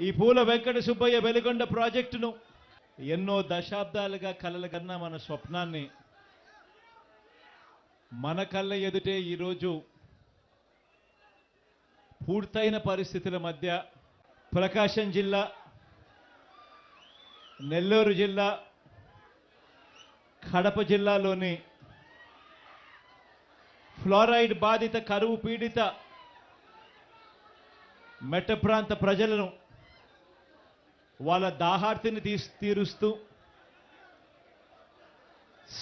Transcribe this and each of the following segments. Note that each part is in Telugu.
ఈ పూల వెంకట సుబ్బయ్య వెలుగొండ ప్రాజెక్టును ఎన్నో దశాబ్దాలుగా కలలుగన్న మన స్వప్నాన్ని మన కళ్ళ ఎదుటే ఈరోజు పూర్తయిన పరిస్థితుల మధ్య ప్రకాశం జిల్లా, నెల్లూరు జిల్లా, కడప జిల్లాలోని ఫ్లోరైడ్ బాధిత కరువు పీడిత మెట్ట ప్రాంత ప్రజలను వాళ్ళ దాహార్తిని తీరుస్తూ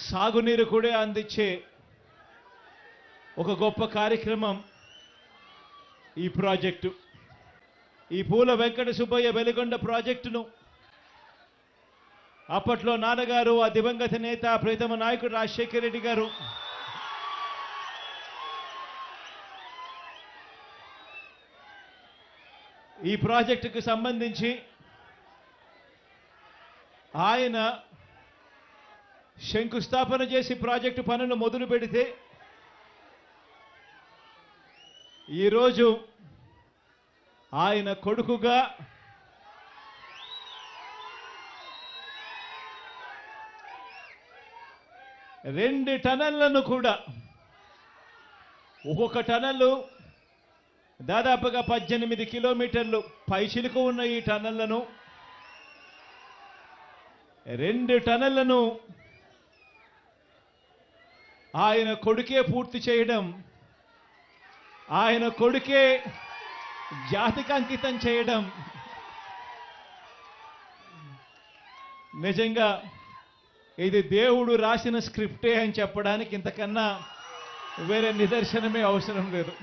సాగునీరు కూడా అందించే ఒక గొప్ప కార్యక్రమం ఈ ప్రాజెక్టు. ఈ పూల వెంకట సుబ్బయ్య వెలుగొండ ప్రాజెక్టును అప్పట్లో నాన్నగారు, ఆ దివంగత నేత ప్రీతమ నాయకుడు రాజశేఖర రెడ్డి గారు ఈ ప్రాజెక్టుకు సంబంధించి ఆయన శంకుస్థాపన చేసి ప్రాజెక్టు పనులు మొదలు పెడితే ఈరోజు ఆయన కొడుకుగా రెండు టనళ్లను కూడా, ఒక్కొక్క టనల్లు దాదాపుగా 18 కిలోమీటర్లు పైచిలుకు ఉన్న ఈ టనళ్లను, 2 టనళ్లను ఆయన కొడుకే పూర్తి చేయడం, ఆయన కొడుకే జాతికి అంకితం చేయడం నిజంగా ఇది దేవుడు రాసిన స్క్రిప్టే అని చెప్పడానికి ఇంతకన్నా వేరే నిదర్శనమే అవసరం లేదు.